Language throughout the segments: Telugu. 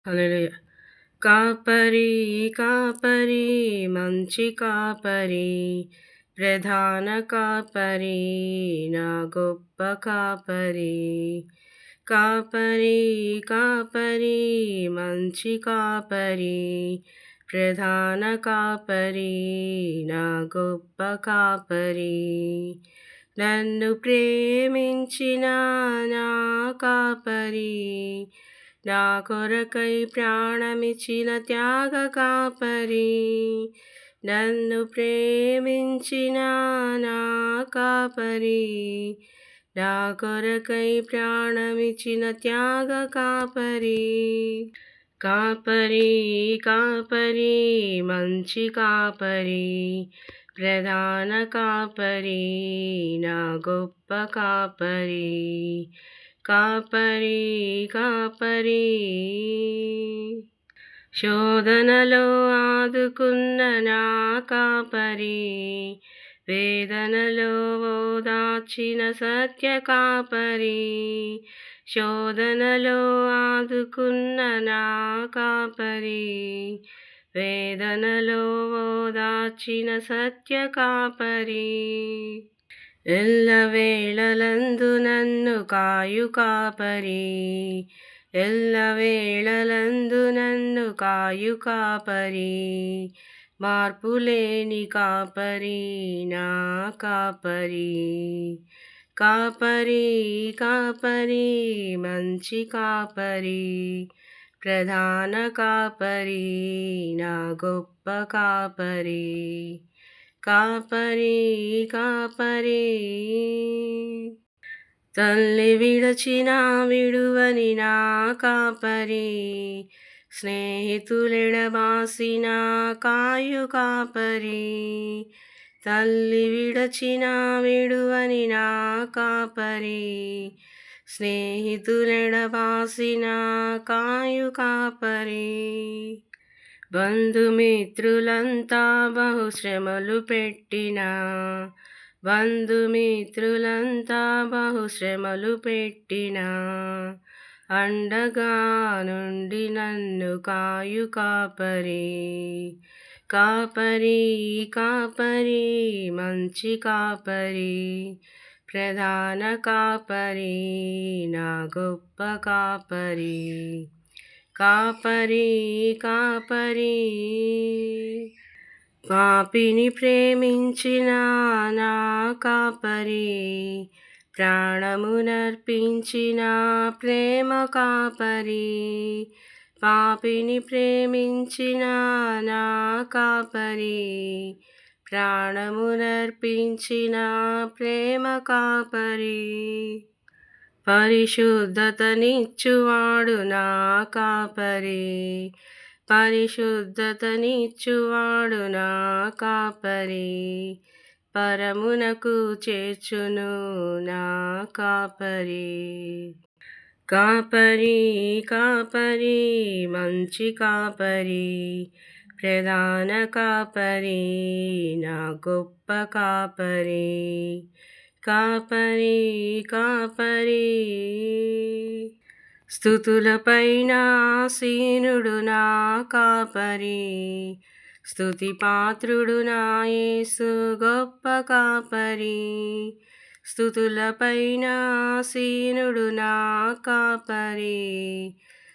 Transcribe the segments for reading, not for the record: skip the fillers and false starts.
హల్లెలూయా. కాపరి కాపరి మంచి కాపరి, ప్రధాన కాపరి నా గొప్ప కాపరి. కాపరి కాపరి మంచి కాపరి, ప్రధాన కాపరి నా గొప్ప కాపరి. నన్ను ప్రేమించిన నా కాపరి, నా కొరకై ప్రాణమిచ్చిన త్యాగ కాపరి. నన్ను ప్రేమించిన నా కాపరి, నా కొరకై ప్రాణమిచ్చిన త్యాగ కాపరి. కాపరి కాపరి మంచి కాపరి, ప్రధాన కాపరి నా గొప్ప కాపరి. కాపరి కాపరి శోధనలో ఆదుకున్న నా కాపరి, వేదనలో ఓదార్చిన సత్య కాపరి. శోధనలో ఆదుకున్న నా కాపరి, వేదనలో ఓదార్చిన సత్య కాపరి. ఎల్లవేళలందు నన్ను కాయు కాపరి, ఎల్లవేళలందు నన్ను కాయు కాపరి. మార్పులేని కాపరి నా కాపరి. కాపరి కాపరి మంచి కాపరి, ప్రధాన కాపరి నా గొప్ప కాపరి. కాపరి కాపరి తల్లి విడచిన విడువని నా కాపరి, స్నేహితులెడబాసిన కాయు కాపరి. తల్లి విడచిన విడువని నా కాపరి, స్నేహితులెడబాసిన కాయు కాపరి. బంధుమిత్రులంతా బహుశ్రమలు పెట్టినా, బంధుమిత్రులంతా బహుశ్రమలు పెట్టినా, అండగా నుండి నన్ను కాయు కాపరి. కాపరి కాపరి మంచి కాపరి, ప్రధాన కాపరి నా గొప్ప కాపరి. కాపరి కాపరి పాపిని ప్రేమించిన నా కాపరి, ప్రాణమునర్పించిన ప్రేమ కాపరి. పాపిని ప్రేమించిన నా కాపరి, ప్రాణమునర్పించిన ప్రేమ కాపరి. పరిశుద్ధతనిచ్చువాడు నా కాపరి, పరిశుద్ధతనిచ్చువాడు నా కాపరి. పరమునకు చేర్చును నా కాపరి. కాపరి కాపరి మంచి కాపరి, ప్రధాన కాపరి నా గొప్ప కాపరి. కాపరి కాపరి స్తుతులపైన ఆసీనుడు నా కాపరి, స్తుతి పాత్రుడు నా యేసు గొప్ప కాపరి. స్తుతులపైన ఆసీనుడు నా కాపరి,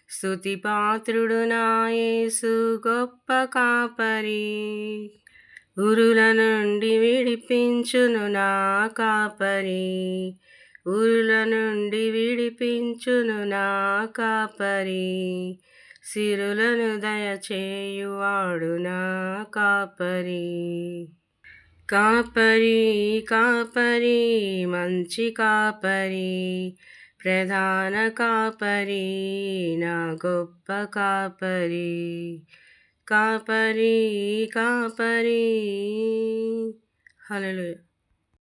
స్తుతి పాత్రుడు నా యేసు గొప్ప కాపరి. ఉరుల నుండి విడిపించును నా కాపరి, ఉరుల నుండి విడిపించును నా కాపరి. సిరులను దయచేయువాడు నా కాపరి. కాపరి కాపరి మంచి కాపరి, ప్రధాన కాపరి నా గొప్ప కాపరి. కాపరి కాపరి హల్లెలూయా.